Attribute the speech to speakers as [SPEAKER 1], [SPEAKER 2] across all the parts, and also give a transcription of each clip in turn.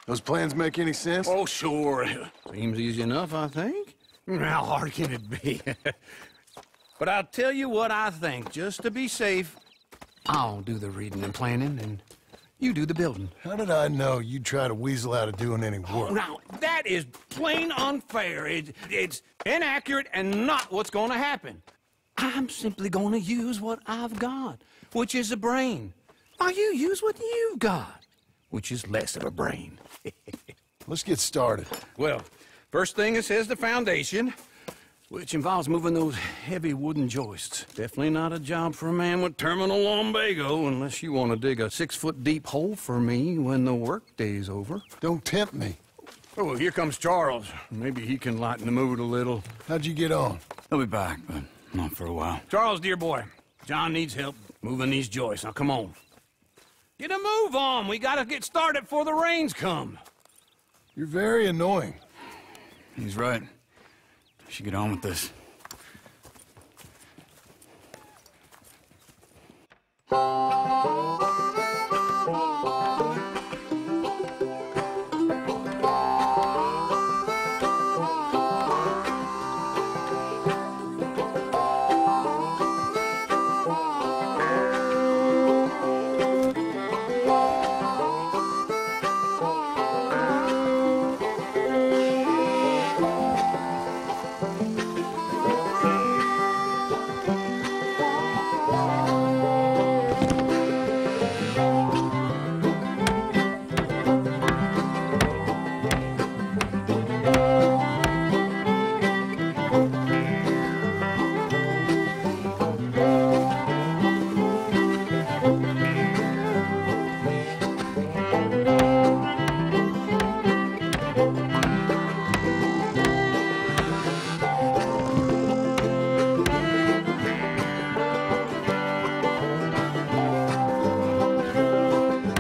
[SPEAKER 1] Those plans make any sense?
[SPEAKER 2] Oh, sure. Seems easy enough, I think. How hard can it be? But I'll tell you what I think. Just to be safe, I'll do the reading and planning, and you do the building.
[SPEAKER 1] How did I know you'd try to weasel out of doing any work?
[SPEAKER 2] Now, that is plain unfair. It's inaccurate and not what's going to happen. I'm simply going to use what I've got, which is a brain. Now, you use what you've got, which is less of a brain.
[SPEAKER 1] Let's get started.
[SPEAKER 2] Well, first thing it says the foundation, which involves moving those heavy wooden joists. Definitely not a job for a man with terminal lumbago, unless you want to dig a 6-foot deep hole for me when the workday's over.
[SPEAKER 1] Don't tempt me.
[SPEAKER 2] Oh, here comes Charles. Maybe he can lighten the mood a little.
[SPEAKER 1] How'd you get on?
[SPEAKER 3] He'll be back, but not for a while.
[SPEAKER 2] Charles, dear boy, John needs help moving these joists. Now, come on. Get a move on. We gotta get started before the rains come.
[SPEAKER 1] You're very annoying.
[SPEAKER 3] He's right. We should get on with this.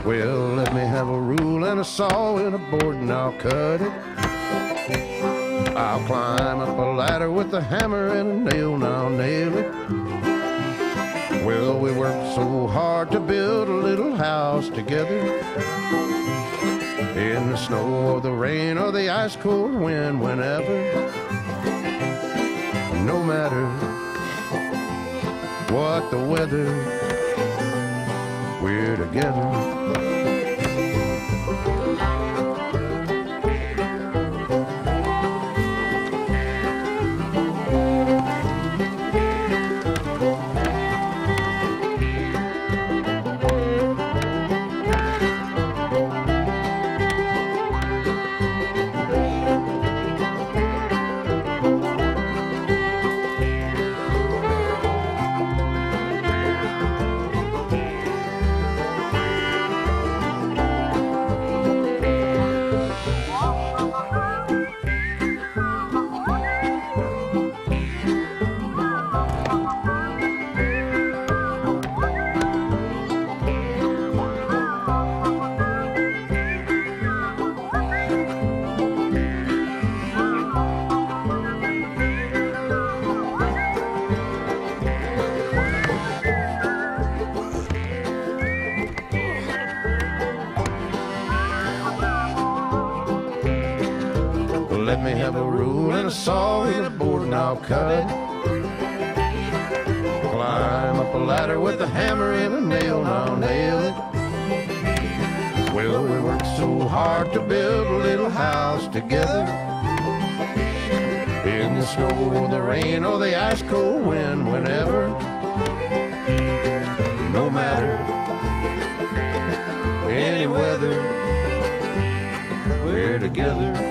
[SPEAKER 4] Well, let me have a rule and a saw and a board and I'll cut it. I'll climb up a ladder with a hammer and a nail and I'll nail it. Well, we worked so hard to build a little house together. In the snow or the rain or the ice cold wind, whenever. No matter what the weather, we're together. Let me have a rule and a saw and a board and I'll cut it. Climb up a ladder with a hammer and a nail and I'll nail it. Well, we worked so hard to build a little house together. In the snow or the rain or the ice cold wind, whenever. No matter any weather, we're together.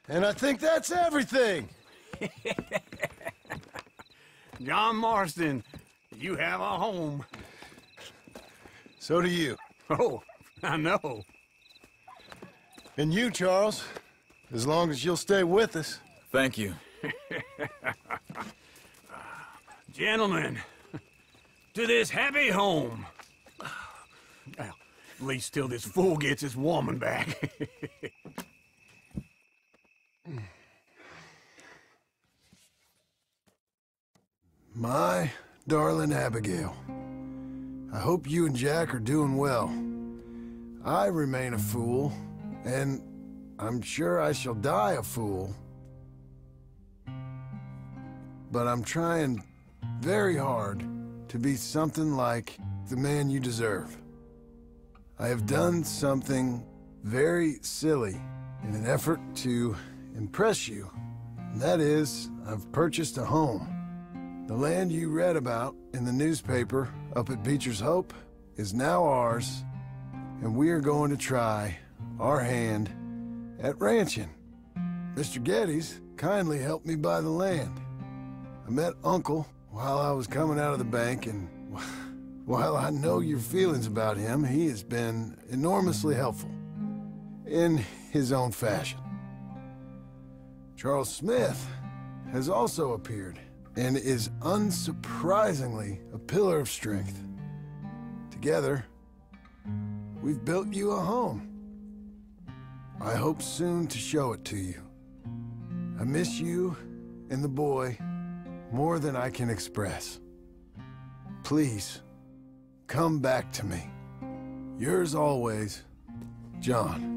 [SPEAKER 1] And I think that's everything.
[SPEAKER 2] John Marston, you have a home.
[SPEAKER 1] So do you.
[SPEAKER 2] Oh, I know.
[SPEAKER 1] And you, Charles. As long as you'll stay with us.
[SPEAKER 3] Thank you.
[SPEAKER 2] Gentlemen, to this happy home. Well, at least till this fool gets his woman back.
[SPEAKER 1] My darling Abigail, I hope you and Jack are doing well. I remain a fool, and I'm sure I shall die a fool. But I'm trying very hard to be something like the man you deserve. I have done something very silly in an effort to impress you. And that is, I've purchased a home. The land you read about in the newspaper up at Beecher's Hope is now ours, and we are going to try our hand at ranching. Mr. Geddes kindly helped me buy the land. I met Uncle while I was coming out of the bank, and while I know your feelings about him, he has been enormously helpful in his own fashion. Charles Smith has also appeared and is unsurprisingly a pillar of strength. Together, we've built you a home. I hope soon to show it to you. I miss you and the boy more than I can express. Please, come back to me. Yours always, John.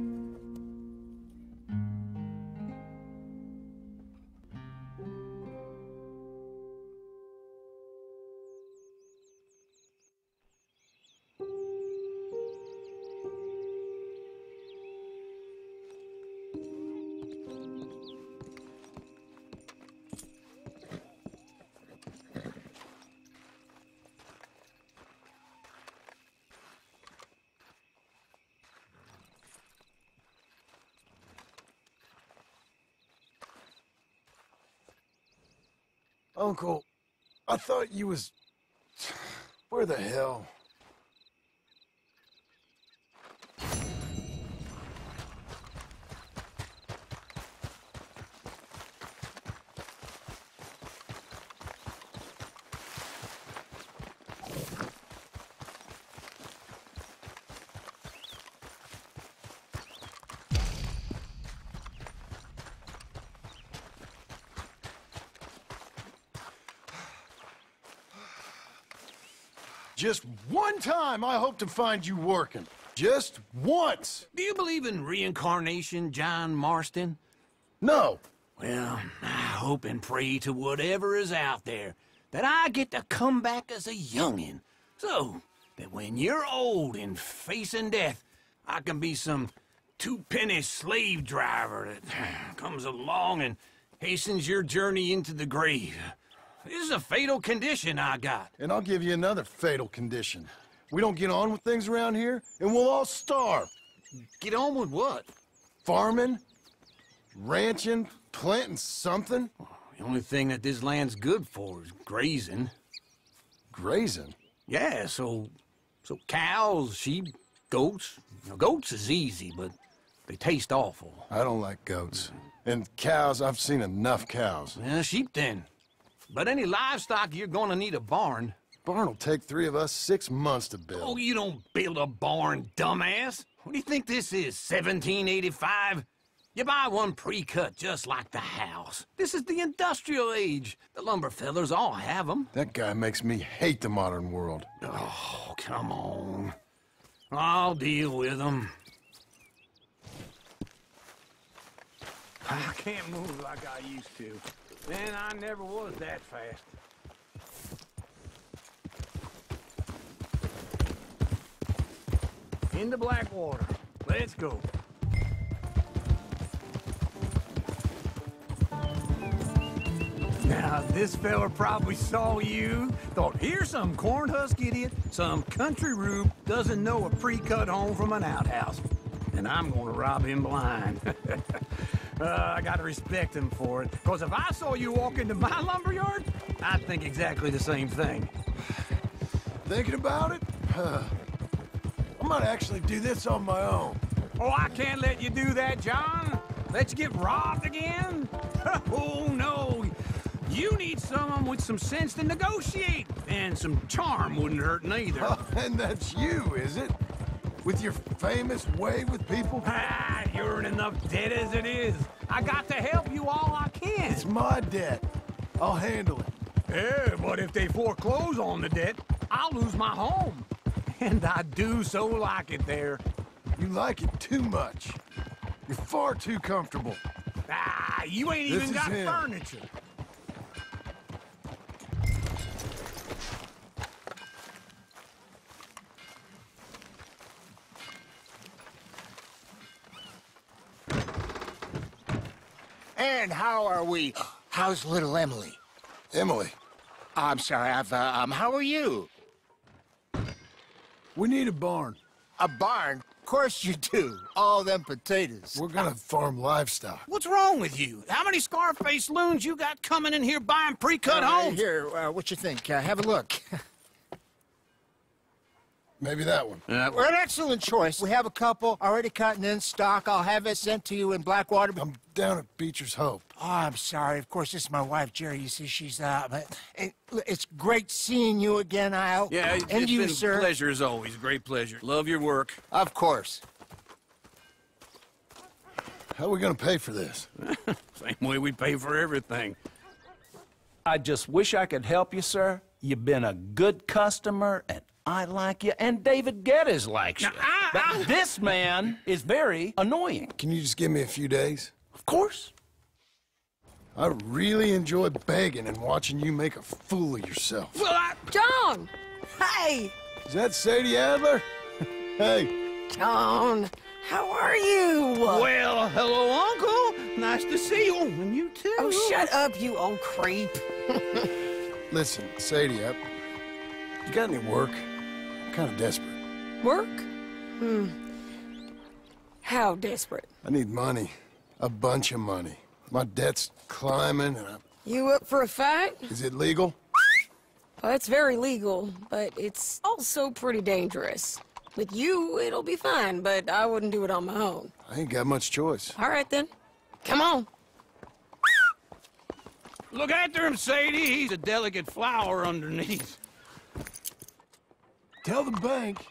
[SPEAKER 1] Uncle, I thought you was... Where the hell? Just one time I hope to find you working. Just once.
[SPEAKER 2] Do you believe in reincarnation, John Marston?
[SPEAKER 1] No.
[SPEAKER 2] Well, I hope and pray to whatever is out there that I get to come back as a youngin', so that when you're old and facing death, I can be some two-penny slave driver that comes along and hastens your journey into the grave. This is a fatal condition I got.
[SPEAKER 1] And I'll give you another fatal condition. We don't get on with things around here, and we'll all starve.
[SPEAKER 2] Get on with what?
[SPEAKER 1] Farming, ranching, planting something.
[SPEAKER 2] The only thing that this land's good for is grazing.
[SPEAKER 1] Grazing?
[SPEAKER 2] Yeah, so cows, sheep, goats. Now, goats is easy, but they taste awful.
[SPEAKER 1] I don't like goats. And cows, I've seen enough cows.
[SPEAKER 2] Yeah, sheep then. But any livestock, you're gonna need a barn.
[SPEAKER 1] Barn will take 3 of us 6 months to build.
[SPEAKER 2] Oh, you don't build a barn, dumbass. What do you think this is, 1785? You buy one pre-cut just like the house. This is the industrial age. The lumber fellers all have them.
[SPEAKER 1] That guy makes me hate the modern world.
[SPEAKER 2] Oh, come on. I'll deal with them. I can't move like I used to. Man, I never was that fast. Into Blackwater. Let's go. Now, this fella probably saw you, thought, here's some corn husk idiot, some country rube doesn't know a pre-cut home from an outhouse. And I'm gonna rob him blind. I gotta respect him for it, because if I saw you walk into my lumberyard, I'd think exactly the same thing.
[SPEAKER 1] Thinking about it? I might actually do this on my own.
[SPEAKER 2] Oh, I can't let you do that, John. Let you get robbed again? Oh, no. You need someone with some sense to negotiate. And some charm wouldn't hurt neither.
[SPEAKER 1] Oh, and that's you, is it? With your famous way with people?
[SPEAKER 2] Ah, you're in enough debt as it is. I got to help you all I can.
[SPEAKER 1] It's my debt. I'll handle it.
[SPEAKER 2] Yeah, but if they foreclose on the debt, I'll lose my home. And I do so like it there.
[SPEAKER 1] You like it too much. You're far too comfortable.
[SPEAKER 2] Ah, you ain't
[SPEAKER 1] This
[SPEAKER 2] even
[SPEAKER 1] is
[SPEAKER 2] got
[SPEAKER 1] him.
[SPEAKER 2] furniture.
[SPEAKER 5] And how are we? How's little Emily?
[SPEAKER 1] Emily,
[SPEAKER 5] I'm sorry, how are you?
[SPEAKER 1] we need a barn.
[SPEAKER 5] A barn? Of course you do. All them potatoes.
[SPEAKER 1] We're gonna farm livestock.
[SPEAKER 2] What's wrong with you? How many Scarface loons you got coming in here buying pre-cut homes?
[SPEAKER 5] Here, what you think? Have a look.
[SPEAKER 1] Maybe that one.
[SPEAKER 5] We're an excellent choice. We have a couple already cut and in stock. I'll have it sent to you in Blackwater.
[SPEAKER 1] I'm down at Beecher's Hope.
[SPEAKER 5] Oh, I'm sorry. Of course, this is my wife, Jerry. You see, she's it's great seeing you again, Al.
[SPEAKER 2] Yeah,
[SPEAKER 5] and
[SPEAKER 2] it's
[SPEAKER 5] you,
[SPEAKER 2] been
[SPEAKER 5] sir.
[SPEAKER 2] a pleasure as always. Great pleasure. Love your work.
[SPEAKER 5] Of course.
[SPEAKER 1] How are we gonna pay for this?
[SPEAKER 2] Same way we pay for everything.
[SPEAKER 6] I just wish I could help you, sir. You've been a good customer, and I like you, and David Geddes likes you. But this man is very annoying.
[SPEAKER 1] Can you just give me a few days?
[SPEAKER 6] Of course.
[SPEAKER 1] I really enjoy begging and watching you make a fool of yourself.
[SPEAKER 2] Well,
[SPEAKER 7] John! Hey!
[SPEAKER 1] Is that Sadie Adler? Hey,
[SPEAKER 7] John, how are you?
[SPEAKER 2] well, hello, Uncle. Nice to see you. And you too.
[SPEAKER 7] Oh, shut up, you old creep.
[SPEAKER 1] listen, Sadie, you got any work? I'm kind of desperate.
[SPEAKER 7] Work? How desperate?
[SPEAKER 1] I need money. A bunch of money. My debt's climbing, and
[SPEAKER 7] You up for a fight?
[SPEAKER 1] is it legal?
[SPEAKER 7] Well, it's very legal, but it's also pretty dangerous. With you, it'll be fine, but I wouldn't do it on my own.
[SPEAKER 1] I ain't got much choice.
[SPEAKER 7] All right, then. Come on.
[SPEAKER 2] Look after him, Sadie. He's a delicate flower underneath.
[SPEAKER 1] Tell the bank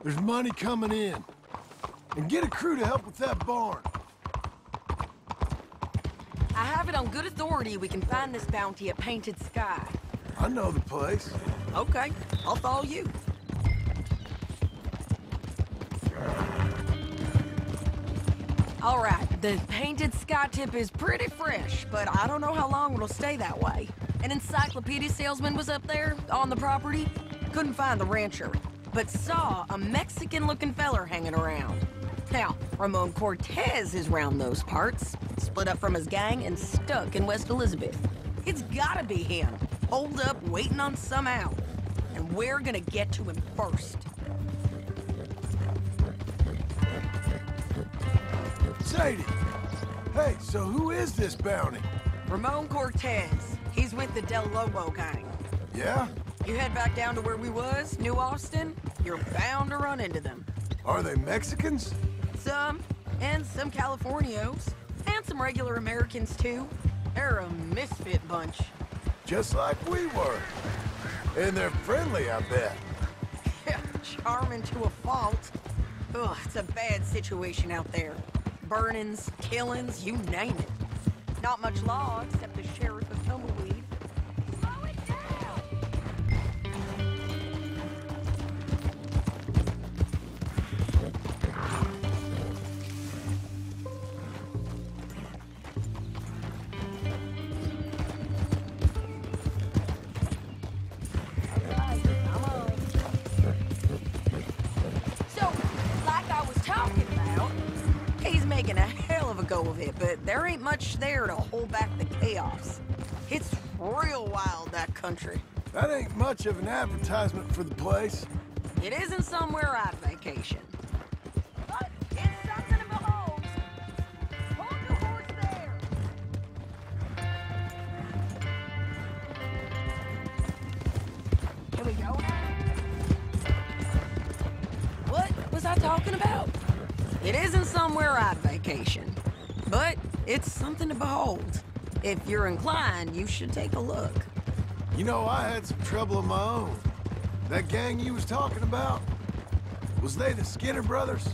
[SPEAKER 1] there's money coming in. And get a crew to help with that barn.
[SPEAKER 8] I have it on good authority we can find this bounty at Painted Sky.
[SPEAKER 1] I know the place.
[SPEAKER 8] Okay, I'll follow you. All right, the Painted Sky tip is pretty fresh, but I don't know how long it'll stay that way. An encyclopedia salesman was up there on the property. Couldn't find the rancher, but saw a Mexican-looking feller hanging around. Now, Ramon Cortez is round those parts, split up from his gang and stuck in West Elizabeth. It's gotta be him, holed up waiting on some out. And we're gonna get to him first.
[SPEAKER 1] Sadie! Hey, so who is this bounty?
[SPEAKER 8] Ramon Cortez. He's with the Del Lobo gang.
[SPEAKER 1] Yeah?
[SPEAKER 8] You head back down to where we was, New Austin, you're bound to run into them.
[SPEAKER 1] Are they Mexicans?
[SPEAKER 8] Some, and some Californios, and some regular Americans too. They're a misfit bunch.
[SPEAKER 1] Just like we were. And they're friendly, I bet.
[SPEAKER 8] Charming to a fault. Ugh, it's a bad situation out there. Burnings, killings, you name it. Not much law except the sheriff of Tumbleweed. Slow it down! So, like I was talking about, he's making a hell of a go of it, but there ain't much there to hold back the chaos. It's real wild, that country.
[SPEAKER 1] That ain't much of an advertisement for the place.
[SPEAKER 8] It isn't somewhere I'd vacation. But it's something to behold. Hold your horse there. Here we go. What I talking about? It isn't somewhere I'd vacation, but it's something to behold. If you're inclined, you should take a look.
[SPEAKER 1] You know, I had some trouble of my own. That gang you was talking about, was they the Skinner brothers?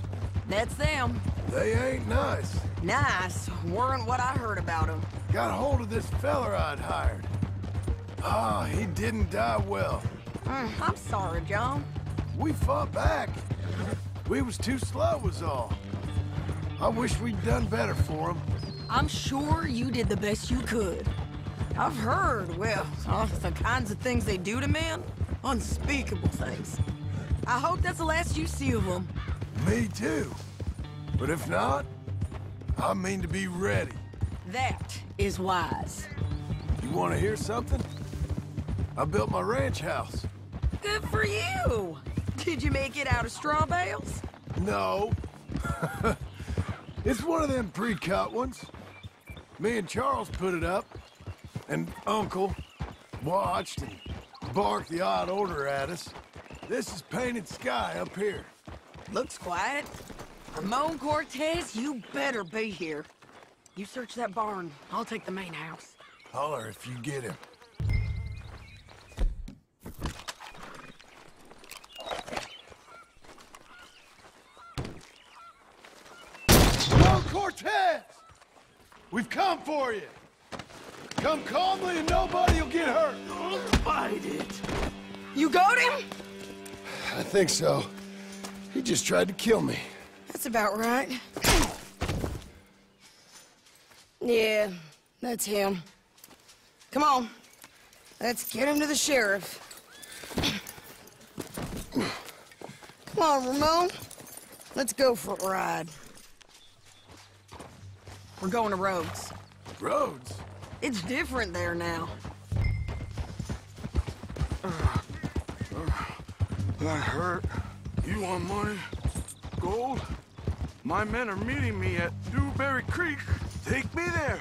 [SPEAKER 8] That's them.
[SPEAKER 1] They ain't nice.
[SPEAKER 8] Nice weren't what I heard about them.
[SPEAKER 1] Got hold of this feller I'd hired. Ah, he didn't die well.
[SPEAKER 8] I'm sorry, John.
[SPEAKER 1] We fought back. We was too slow was all. I wish we'd done better for him.
[SPEAKER 8] I'm sure you did the best you could. I've heard, well, the kinds of things they do to men. Unspeakable things. I hope that's the last you see of them.
[SPEAKER 1] Me too. But if not, I mean to be ready.
[SPEAKER 8] That is wise.
[SPEAKER 1] You want to hear something? I built my ranch house.
[SPEAKER 8] Good for you. Did you make it out of straw bales?
[SPEAKER 1] No. It's one of them pre-cut ones. Me and Charles put it up, and Uncle watched and barked the odd order at us. This is painted sky up here.
[SPEAKER 8] Looks quiet. Ramon Cortez, you better be here. You search that barn. I'll take the main house.
[SPEAKER 1] Holler if you get him. Ramon Cortez! We've come for you. Come calmly and nobody will get hurt.
[SPEAKER 2] Fight it.
[SPEAKER 8] You got him?
[SPEAKER 1] I think so. He just tried to kill me.
[SPEAKER 8] That's about right. Yeah, that's him. Come on. Let's get him to the sheriff. Come on, Ramon. Let's go for a ride. We're going to Rhodes.
[SPEAKER 1] Rhodes?
[SPEAKER 8] It's different there now.
[SPEAKER 9] That hurt. You want money? Gold? My men are meeting me at Dewberry Creek. Take me there.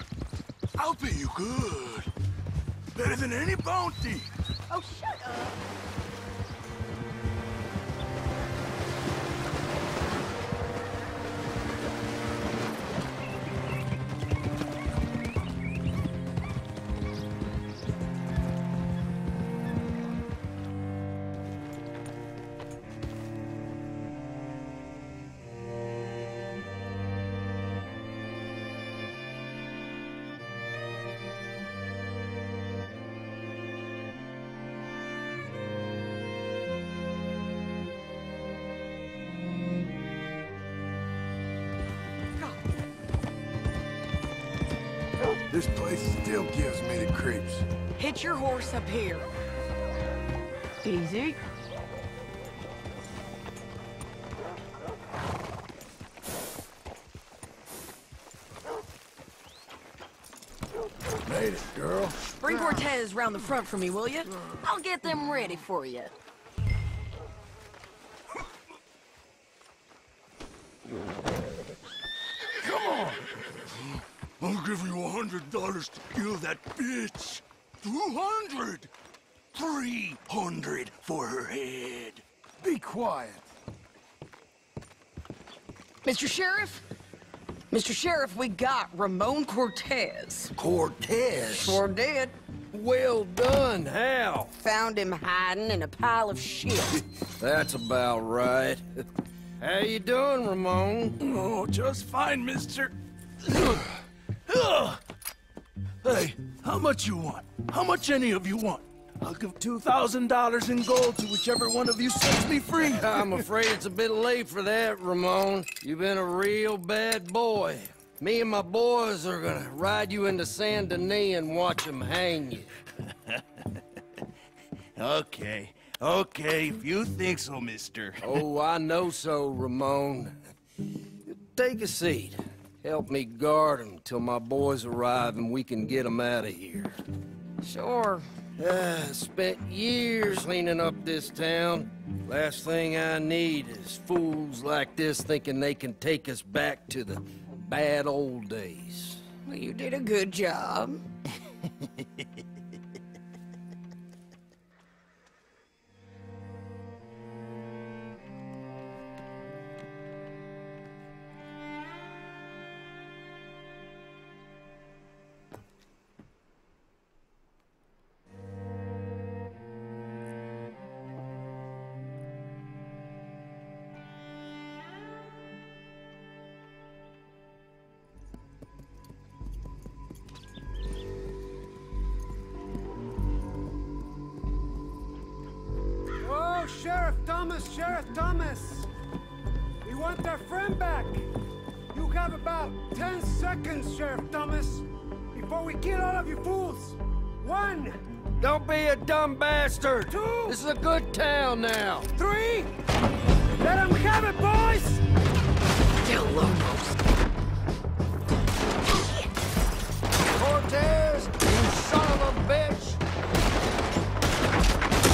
[SPEAKER 9] I'll pay you good. Better than any bounty.
[SPEAKER 8] Oh, shut up.
[SPEAKER 1] This place still gives me the creeps.
[SPEAKER 8] Hit your horse up here. Easy.
[SPEAKER 1] Made it, girl.
[SPEAKER 8] Bring Cortez round the front for me, will you? I'll get them ready for you.
[SPEAKER 9] I'll give you $100 to kill that bitch. 200. 300 for her head.
[SPEAKER 1] Be quiet.
[SPEAKER 8] Mr. Sheriff? Mr. Sheriff, we got Ramon Cortez.
[SPEAKER 2] Cortez?
[SPEAKER 8] Sure did.
[SPEAKER 2] Well done, Hal.
[SPEAKER 8] Found him hiding in a pile of shit.
[SPEAKER 2] That's about right. How you doing, Ramon?
[SPEAKER 9] Oh, just fine, mister. Hey, how much you want? How much any of you want? I'll give $2,000 in gold to whichever one of you sets me free.
[SPEAKER 2] I'm afraid it's a bit late for that, Ramon. You've been a real bad boy. Me and my boys are gonna ride you into Saint Denis and watch them hang you.
[SPEAKER 9] Okay, if you think so, mister.
[SPEAKER 2] Oh, I know so, Ramon. Take a seat. Help me guard them till my boys arrive and we can get them out of here.
[SPEAKER 8] Sure.
[SPEAKER 2] Spent years cleaning up this town. Last thing I need is fools like this thinking they can take us back to the bad old days.
[SPEAKER 8] Well, you did a good job.
[SPEAKER 10] Sheriff Thomas, Sheriff Thomas! We want our friend back! You have about 10 seconds, Sheriff Thomas, before we kill all of you fools! 1!
[SPEAKER 11] Don't be a dumb bastard!
[SPEAKER 10] 2!
[SPEAKER 11] This is a good town now!
[SPEAKER 10] 3! Let them have it, boys!
[SPEAKER 7] Tell Lomos.
[SPEAKER 11] Cortez, you son of a bitch!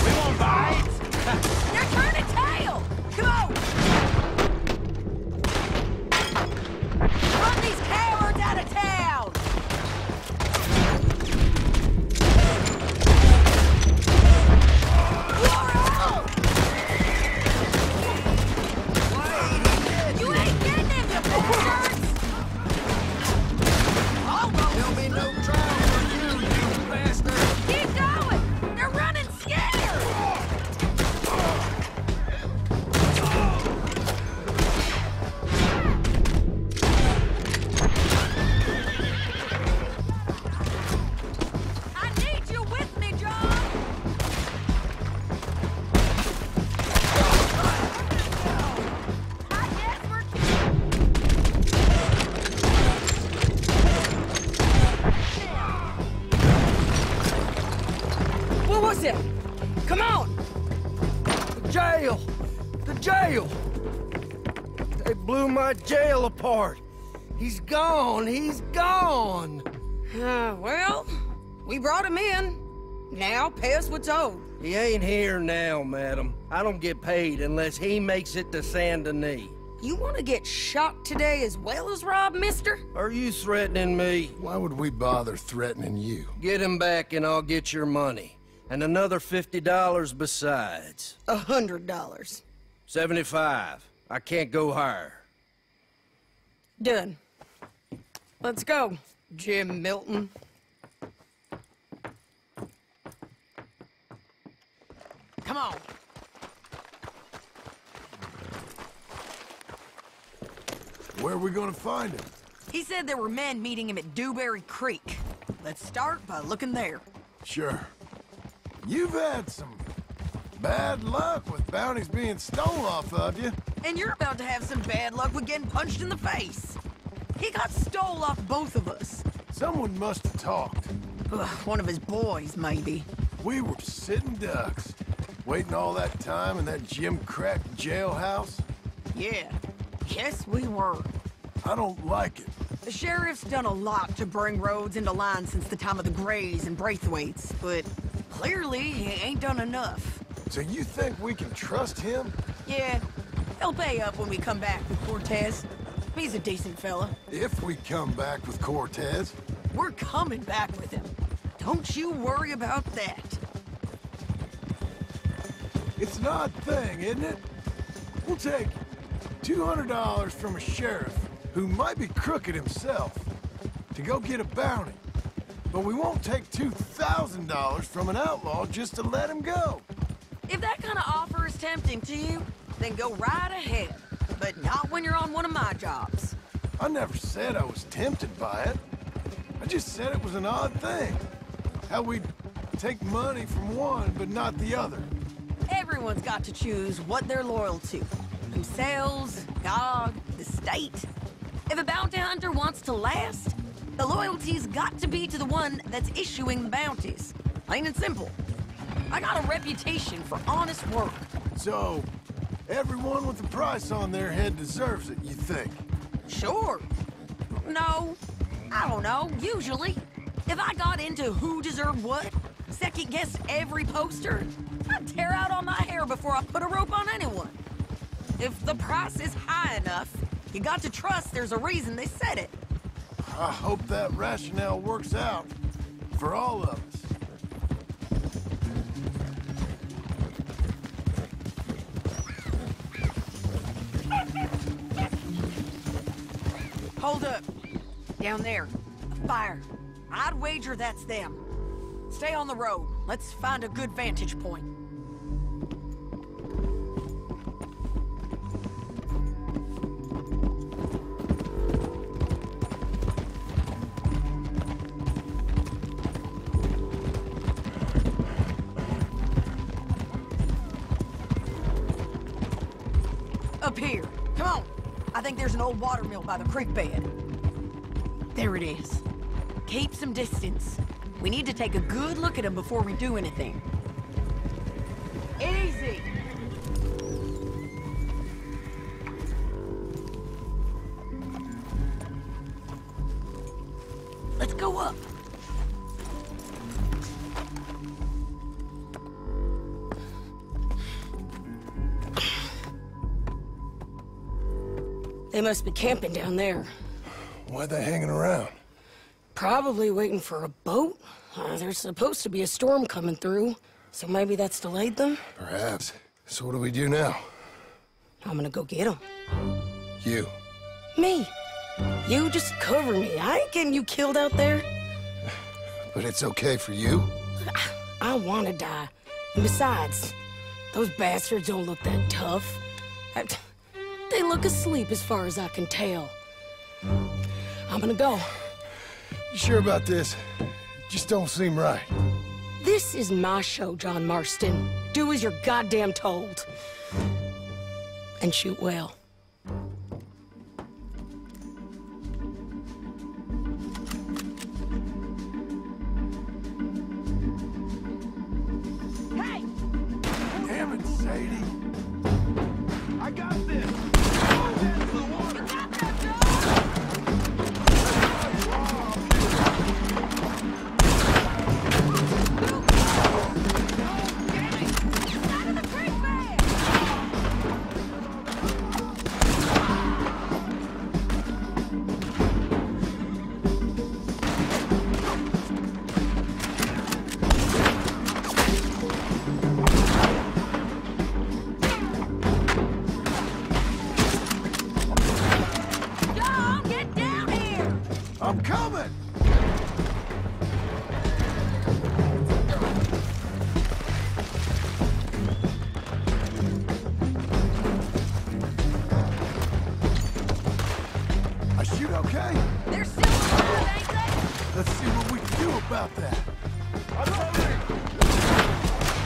[SPEAKER 2] We want bites?
[SPEAKER 8] They're turning tail! Come on! Run these cowards out of town! Laurel! You ain't getting him, you bastards! Almost!
[SPEAKER 11] There'll be no trial for you, you bastard!
[SPEAKER 8] Keep going! They're running scared! I need you with me, John! I guess we're... What was it? Come on!
[SPEAKER 11] The jail! The jail! They blew my jail apart! He's gone! He's gone!
[SPEAKER 8] Well, we brought him in. Now pay us what's owed.
[SPEAKER 11] He ain't here now, madam. I don't get paid unless he makes it to Saint Denis.
[SPEAKER 8] You want to get shot today as well as rob, mister?
[SPEAKER 11] Are you threatening me?
[SPEAKER 1] Why would we bother threatening you?
[SPEAKER 11] Get him back and I'll get your money. And another $50 besides.
[SPEAKER 8] $100.
[SPEAKER 11] 75. I can't go higher.
[SPEAKER 8] Done. Let's go, Jim Milton. Come on.
[SPEAKER 1] Where are we gonna find him?
[SPEAKER 8] He said there were men meeting him at Dewberry Creek. Let's start by looking there.
[SPEAKER 1] Sure. You've had some bad luck with bounties being stolen off of you.
[SPEAKER 8] And you're about to have some bad luck with getting punched in the face. He got stole off both of us.
[SPEAKER 1] Someone must have talked.
[SPEAKER 8] Ugh, one of his boys, maybe.
[SPEAKER 1] We were sitting ducks, waiting all that time in that gim-crack jailhouse.
[SPEAKER 8] Yeah. Yes, we were.
[SPEAKER 1] I don't like it.
[SPEAKER 8] The sheriff's done a lot to bring roads into line since the time of the Grays and Braithwaites, but clearly he ain't done enough.
[SPEAKER 1] So you think we can trust him?
[SPEAKER 8] Yeah, he'll pay up when we come back with Cortez. He's a decent fella.
[SPEAKER 1] If we come back with Cortez.
[SPEAKER 8] We're coming back with him. Don't you worry about that.
[SPEAKER 1] It's an odd thing, isn't it? We'll take $200 from a sheriff who might be crooked himself to go get a bounty. But we won't take $2,000 from an outlaw just to let him go.
[SPEAKER 8] If that kind of offer is tempting to you, then go right ahead. But not when you're on one of my jobs.
[SPEAKER 1] I never said I was tempted by it. I just said it was an odd thing. How we'd take money from one but not the other.
[SPEAKER 8] Everyone's got to choose what they're loyal to. Themselves, God, the state. If a bounty hunter wants to last, the loyalty's got to be to the one that's issuing the bounties. Plain and simple. I got a reputation for honest work.
[SPEAKER 1] So, everyone with a price on their head deserves it, you think?
[SPEAKER 8] Sure. No, I don't know, usually. If I got into who deserved what, second-guessed every poster, I'd tear out all my hair before I put a rope on anyone. If the price is high enough, you got to trust there's a reason they said it.
[SPEAKER 1] I hope that rationale works out for all of us.
[SPEAKER 8] Hold up. Down there. A fire. I'd wager that's them. Stay on the road. Let's find a good vantage point. Up here. Come on. I think there's an old water mill by the creek bed. There it is. Keep some distance. We need to take a good look at him before we do anything. Easy. Let's go up.
[SPEAKER 7] They must be camping down there.
[SPEAKER 1] Why are they hanging around?
[SPEAKER 7] Probably waiting for a boat. There's supposed to be a storm coming through, so maybe that's delayed them?
[SPEAKER 1] Perhaps. So what do we do now?
[SPEAKER 7] I'm gonna go get them.
[SPEAKER 1] You.
[SPEAKER 7] Me. You just cover me. I ain't getting you killed out there.
[SPEAKER 1] But it's okay for you?
[SPEAKER 7] I wanna die. And besides, those bastards don't look that tough. They look asleep as far as I can tell. I'm gonna go.
[SPEAKER 1] You sure about this? Just don't seem right.
[SPEAKER 7] This is my show, John Marston. Do as you're goddamn told. And shoot well.
[SPEAKER 8] Hey!
[SPEAKER 1] Damn it, Sadie. I got this. I'm coming! I shoot okay?
[SPEAKER 8] They're still alive, ain't they?
[SPEAKER 1] Let's see what we can do about that. I'm coming!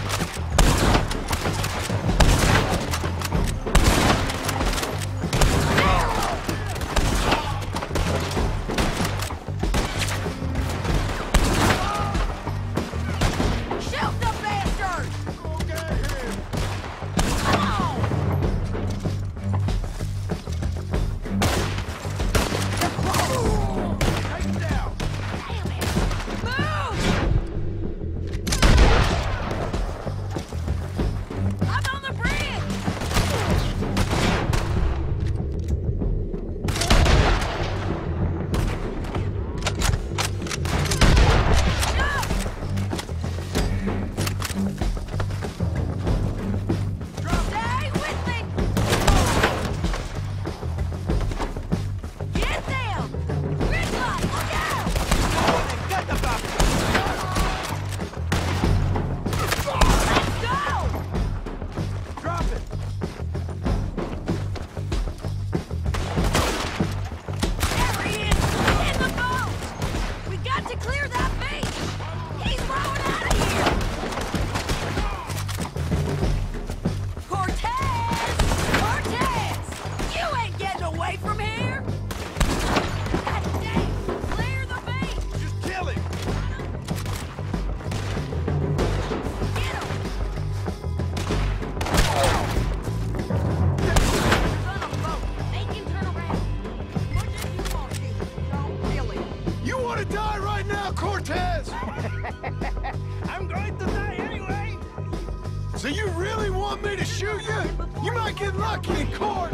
[SPEAKER 1] So you really want me to shoot you? You might get lucky in court.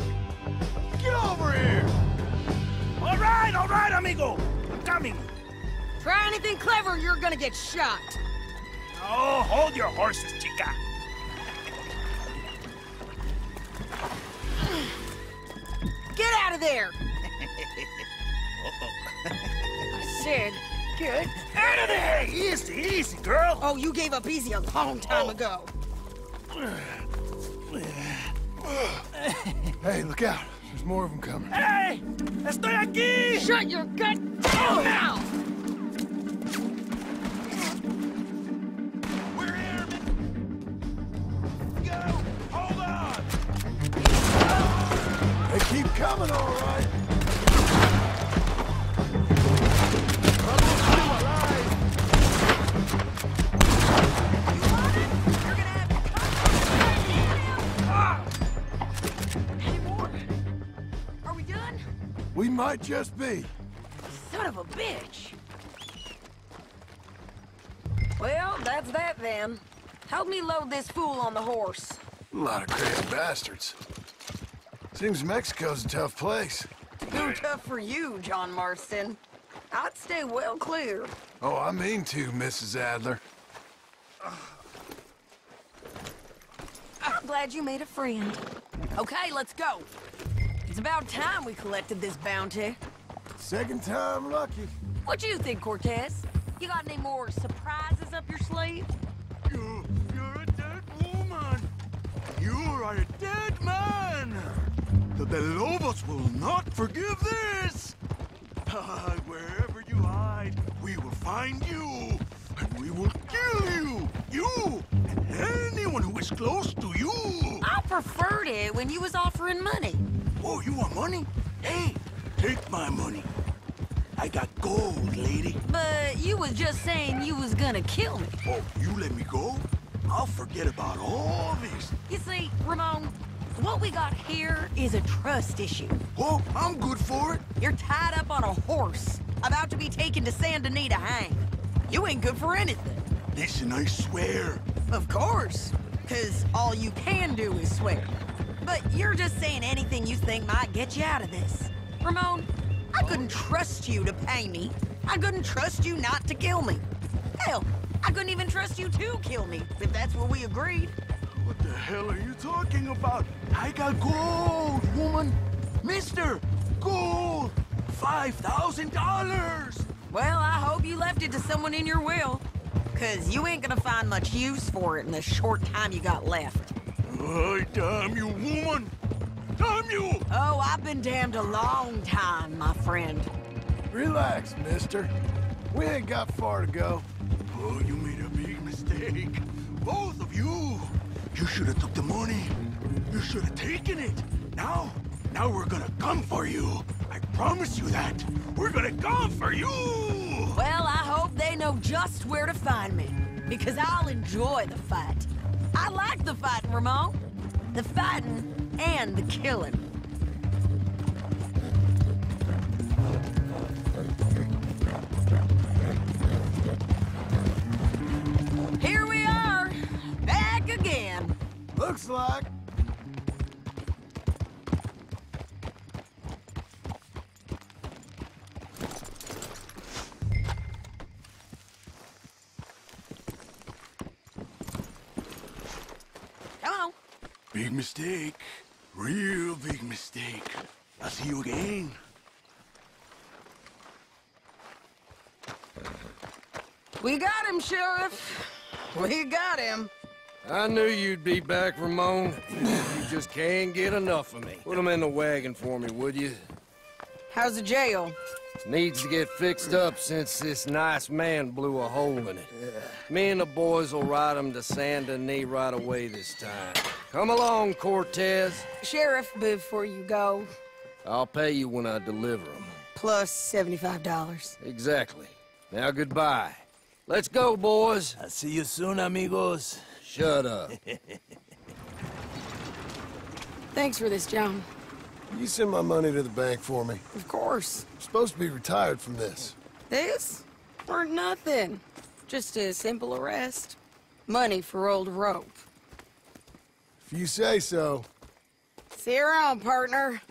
[SPEAKER 1] Get over here.
[SPEAKER 6] All right, amigo. I'm coming.
[SPEAKER 8] Try anything clever, you're gonna get shot.
[SPEAKER 6] Oh, hold your horses, chica.
[SPEAKER 8] Get out of there!
[SPEAKER 6] Uh-oh.
[SPEAKER 8] I said, get
[SPEAKER 6] Out of there! Easy, easy, girl.
[SPEAKER 8] Oh, you gave up easy a long time ago.
[SPEAKER 1] Hey, look out. There's more of them coming.
[SPEAKER 6] Hey! Estoy aquí!
[SPEAKER 8] Shut your gut mouth!
[SPEAKER 6] We're airmen! Go! Hold on!
[SPEAKER 1] coming, all right. We might just be.
[SPEAKER 8] Son of a bitch! Well, that's that then. Help me load this fool on the horse.
[SPEAKER 1] A lot of crazy bastards. Seems Mexico's a tough place.
[SPEAKER 8] Too tough for you, John Marston. I'd stay well clear.
[SPEAKER 1] Oh, I mean to, Mrs. Adler.
[SPEAKER 8] I'm glad you made a friend. Okay, let's go. It's about time we collected this bounty.
[SPEAKER 1] Second time lucky.
[SPEAKER 8] What you think, Cortez? You got any more surprises up your sleeve?
[SPEAKER 9] You're a dead woman. You are a dead man. The Lobos will not forgive this. Wherever you hide, we will find you, and we will kill you. You and anyone who is close to you.
[SPEAKER 8] I preferred it when you was offering money.
[SPEAKER 9] Oh, you want money? Hey, take my money. I got gold, lady.
[SPEAKER 8] But you was just saying you was gonna kill me.
[SPEAKER 9] Oh, you let me go? I'll forget about all this.
[SPEAKER 8] You see, Ramon, what we got here is a trust issue.
[SPEAKER 9] Oh, I'm good for it.
[SPEAKER 8] You're tied up on a horse, about to be taken to Saint Denis to hang. You ain't good for anything.
[SPEAKER 9] Listen, I swear.
[SPEAKER 8] Of course, because all you can do is swear. But you're just saying anything you think might get you out of this. Ramon, I couldn't trust you to pay me. I couldn't trust you not to kill me. Hell, I couldn't even trust you to kill me, if that's what we agreed.
[SPEAKER 9] What the hell are you talking about? I got gold, woman. Mister, gold. $5,000.
[SPEAKER 8] Well, I hope you left it to someone in your will. Because you ain't gonna find much use for it in the short time you got left.
[SPEAKER 9] Oh, damn you, woman! Damn you!
[SPEAKER 8] Oh, I've been damned a long time, my friend.
[SPEAKER 1] Relax, mister. We ain't got far to go.
[SPEAKER 9] Oh, you made a big mistake. Both of you. You should have took the money. You should have taken it. Now we're gonna come for you. I promise you that. We're gonna come for you!
[SPEAKER 8] Well, I hope they know just where to find me. Because I'll enjoy the fight. I like the fighting, Ramon. The fighting and the killing. Here we are, back again.
[SPEAKER 1] Looks like.
[SPEAKER 9] Big mistake. Real big mistake. I'll see you again.
[SPEAKER 8] We got him, Sheriff. We got him.
[SPEAKER 11] I knew you'd be back, Ramon. You just can't get enough of me. Put him in the wagon for me, would you?
[SPEAKER 8] How's the jail?
[SPEAKER 11] Needs to get fixed up since this nice man blew a hole in it. Me and the boys will ride him to Saint Denis right away this time. Come along, Cortez.
[SPEAKER 8] Sheriff, before you go.
[SPEAKER 11] I'll pay you when I deliver him.
[SPEAKER 8] Plus $75.
[SPEAKER 11] Exactly. Now goodbye. Let's go, boys.
[SPEAKER 6] I'll see you soon, amigos.
[SPEAKER 11] Shut up.
[SPEAKER 7] Thanks for this, John.
[SPEAKER 1] You send my money to the bank for me.
[SPEAKER 7] Of course.
[SPEAKER 1] I'm supposed to be retired from this.
[SPEAKER 7] This? Or nothing. Just a simple arrest. Money for old rope.
[SPEAKER 1] If you say so.
[SPEAKER 7] See you around, partner.